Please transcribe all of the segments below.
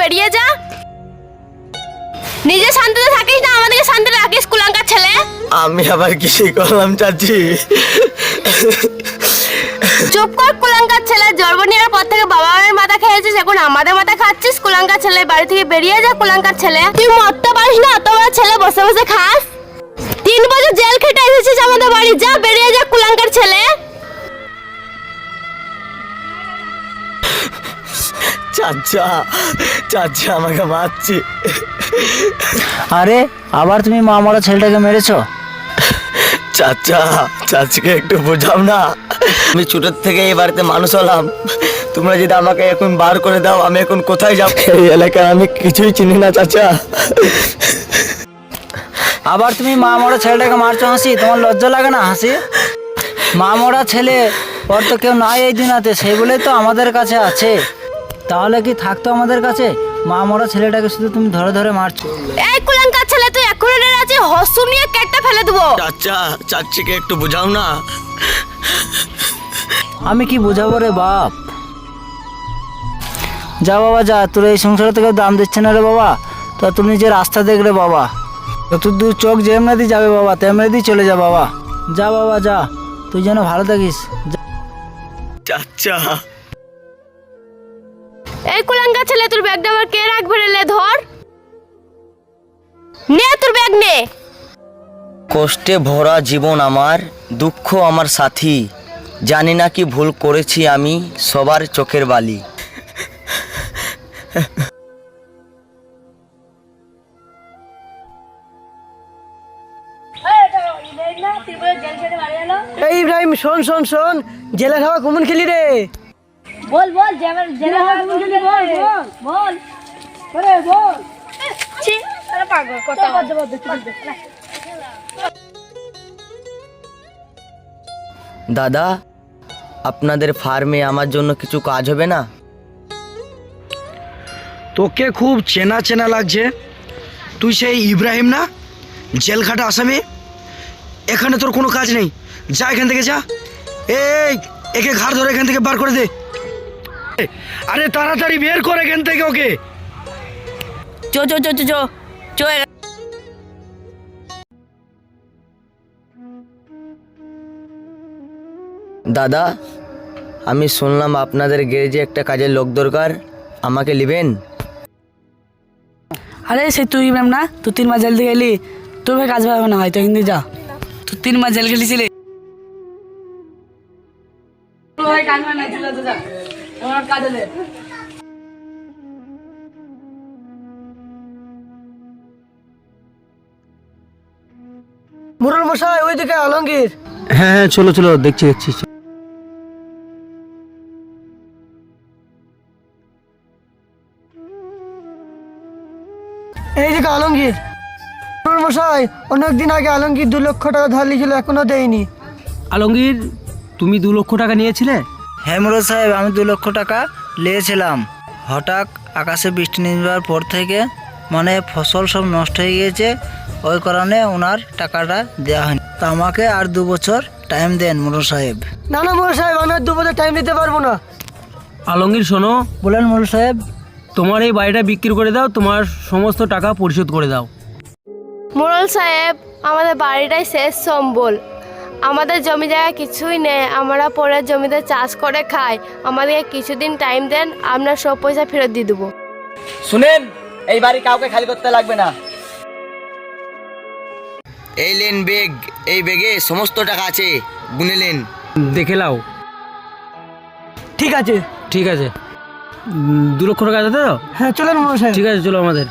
বেরিয়ে যা। নিজে শান্তিতে থাকিস না, আমাদেরকে শান্তিতে রাখিস কুলাঙ্কার ছেলে। আমি আবার কি করলাম চাচি? চুপ কর কুলাঙ্কার ছেলে। জন্ম নেওয়ার পর থেকে বাবা মায়ের মাথা খেয়েছিস, এখন আমাদের মাথা খাচ্ছিস। কুলাঙ্কার ছেলে, বাড়ি থেকে বেরিয়ে যা কুলাঙ্কার ছেলে। তুই মরতে পারিস না, অত বড় ছেলে বসে বসে খাস। 3 বছর জেল খেটে এসেছিস আমাদের বাড়ি, যা বেরিয়ে যা কুলাঙ্কার ছেলে। চাচা চাচা আমাকে মারছি। আরে আবার তুমি মা মরা ছেলেটাকে মেরেছো? চাচা চাচিকে একটু বোঝাও না। আমি ছোটোর থেকে এই বাড়িতে মানুষ হলাম, তোমরা যদি আমাকে এখন বার করে দাও আমি এখন কোথায় যাব? এই এলাকায় আমি কিছুই চিনি না চাচা। আবার তুমি মা মরা ছেলেটাকে মারছো হাসি? তোমার লজ্জা লাগে না হাসি? মা মরা ছেলে ওর তো কেউ নাই এই দুনিয়াতে, সেই বলেই তো আমাদের কাছে আছে। তাহলে কি থাকতো আমাদের কাছে? মা মরা ছেলেটাকে শুধু তুমি ধরে ধরে মারছো। এই কুলাঙ্কার ছেলে, তুই এখন আছে হসু নিয়ে কেটে ফেলে দেবো। চাচা চাচিকে একটু বোঝাও না। আমি কি বোঝাবো রে বাপ? যা বাবা যা, তোর এই সংসারে থেকে দাম দিচ্ছে না রে বাবা। তা তুই নিজের রাস্তা দেখ রে বাবা, যত দূর চোখ যেমনি দিয়ে যাবে বাবা তেমনি দিয়ে চলে যা বাবা। যা বাবা যা, তুই যেন ভালো থাকিস। চাচা এই কুলাঙ্কার ছেলে, তোর ব্যাগটা আবার কে রাখবে রে? ধর নে তোর ব্যাগ নে। কষ্টে ভরা জীবন আমার, দুঃখ আমার সাথী, জানি না কি ভুল করেছি আমি, সবার চোখের বালি। এই ইব্রাহিম শোন শোন শোন, জেলের হাওয়া কেমন খেলি রে? বল বল, জেলা কেমন খেলি? বল বল বল বল। ছি আরে পাগল কথা বল। দাদা, আপনাদের ফার্মে আমার জন্য কিছু কাজ হবে না? তোকে খুব চেনা চেনা লাগছে। তুই সেই ইব্রাহিম না, জেলখাটা আসামি? এখানে তোর কোনো কাজ নেই, যা এখান থেকে যা। এই একে ঘাড় ধরে এখান থেকে বার করে দে। আরে তাড়াতাড়ি বের কর এখান থেকে ওকে। চো চো চো চো চো। দাদা, আমি শুনলাম আপনাদের গ্যারেজে একটা কাজের লোক দরকার, আমাকে নেবেন? আরে সে তুই ইব্রাহিম না, তুই 3 মাস জেল দিয়ে গেলি, তোর ভাই কাজ পাবে না হয়তো, কিন্তু যা তুই 3 মাস জেল গেলিছিলি। মুরল মশাই ওইদিকে আলমগীর। হ্যাঁ হ্যাঁ চলো চলো, দেখছি দেখছি। এইদিকে আলমগীর। মুরল মশাই অনেকদিন আগে আলমগীর 2 লক্ষ টাকা ধার লিয়েছিল, এখনো দেয়নি। আলমগীর, তুমি 2 লক্ষ টাকা নিয়েছিলে? হ্যাঁ মুরল সাহেব, আমি 2 লক্ষ টাকা নিয়েছিলাম। হঠাৎ আকাশে বৃষ্টি নেবার পর থেকে মানে ফসল সব নষ্ট হয়ে গিয়েছে, ওই কারণে ওনার টাকাটা দেওয়া হয়নি। তা আমাকে আর 2 বছর টাইম দেন মুরল সাহেব। না না মুরল সাহেব, আমি আর 2 বছর টাইম দিতে পারবো না। আলমগীর শোনো, বলেন মুরল সাহেব। তোমার এই বাড়িটা বিক্রি করে দাও, তোমার সমস্ত টাকা পরিশোধ করে দাও। মোড়ল সাহেব, আমাদের বাড়িটাই শেষ সম্বল। আমাদের জমি জায়গা কিছুই নেই, আমরা পরের জমিতে চাষ করে খাই। আমাদেরকে কিছুদিন টাইম দেন, আপনার সব পয়সা ফেরত দিয়ে দেবো। শুনেন, এই বাড়ি কাউকে খালি করতে লাগবে না। এই লেন ব্যাগ, এই ব্যাগে সমস্ত টাকা আছে, গুনে নেন। দেখে নাও। ঠিক আছে। ঠিক আছে, 2 লক্ষ টাকা আছে তো? হ্যাঁ চলেন মুরল সাহেব। ঠিক আছে, চলো আমাদের।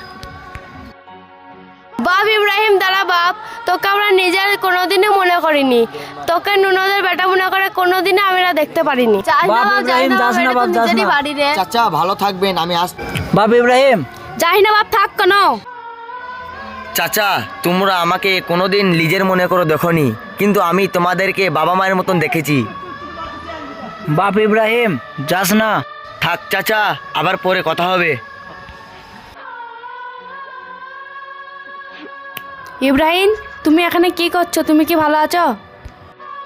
বাপ ইব্রাহিম, দাঁড়া বাপ, তোকে আমরা নিজের কোনোদিনও মনে করিনি। তোকে নুনদের বেটা মনে করে কোনোদিনও আমরা দেখতে পারিনি। বাপ ইব্রাহিম, যাস না বাপ, যাস না। বাড়ি রে। চাচা ভালো থাকবেন, আমি আস। বাপ ইব্রাহিম। যাই না বাপ, থাক কেন? চাচা, তোমরা আমাকে কোনোদিন নিজের মনে করে দেখোনি, কিন্তু আমি তোমাদেরকে বাবা মায়ের মতন দেখেছি। বাপ ইব্রাহিম, যাস না। থাক চাচা, আবার পরে কথা হবে। ইব্রাহিম, তুমি এখানে কি করছো? তুমি কি ভালো আছো?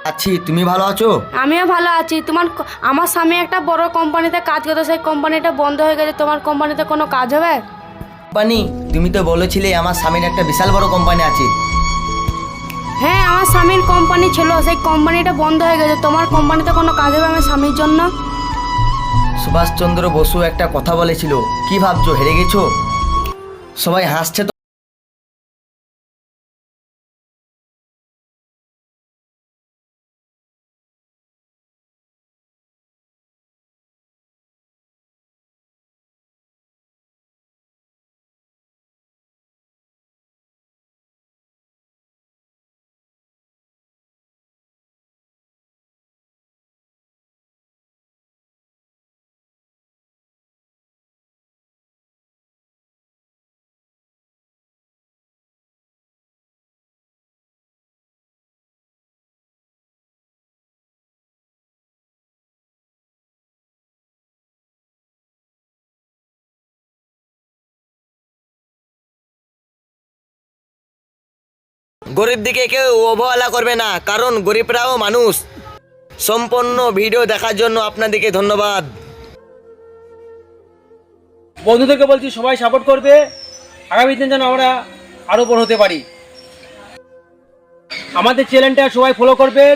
আছি, তুমি ভালো আছো? আমিও ভালো আছি। আমার স্বামী একটা বড় কোম্পানিতে কাজ করতো, সেই কোম্পানিটা বন্ধ হয়ে গেছে। তোমার কোম্পানিতে কোনো কাজ হবে? কোম্পানি? তুমি তো বলেছিলে আমার স্বামীর একটা বিশাল বড় কোম্পানি আছে। হ্যাঁ, আমার স্বামীর কোম্পানি ছিল, সেই কোম্পানিটা বন্ধ হয়ে গেছে। তোমার কোম্পানিতে কোনো কাজ হবে আমার স্বামীর জন্য? সুভাষচন্দ্র বসু একটা কথা বলেছিল, কি ভাবছো হেরে গেছো? সবাই হাসছে তো। গরিব দিকে কেউ অবহেলা করবে না, কারণ গরিবরাও মানুষ। সম্পূর্ণ ভিডিও দেখার জন্য আপনাদেরকে ধন্যবাদ। বন্ধুদেরকে বলছি সবাই সাপোর্ট করবে, আগামী দিন যেন আমরা আরও বড় হতে পারি। আমাদের চ্যানেলটা সবাই ফলো করবেন,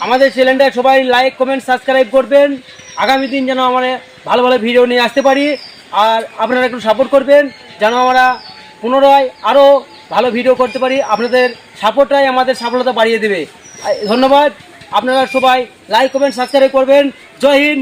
আমাদের চ্যানেলটা সবাই লাইক কমেন্ট সাবস্ক্রাইব করবেন। আগামী দিন যেন আমরা ভালো ভালো ভিডিও নিয়ে আসতে পারি, আর আপনারা একটু সাপোর্ট করবেন যেন আমরা পুনরায় আরও ভালো ভিডিও করতে পারি। আপনাদের সাপোর্টটাই আমাদের সফলতা বাড়িয়ে দেবে। ধন্যবাদ। আপনারা সবাই লাইক কমেন্ট সাবস্ক্রাইব করবেন। জয় হিন্দ।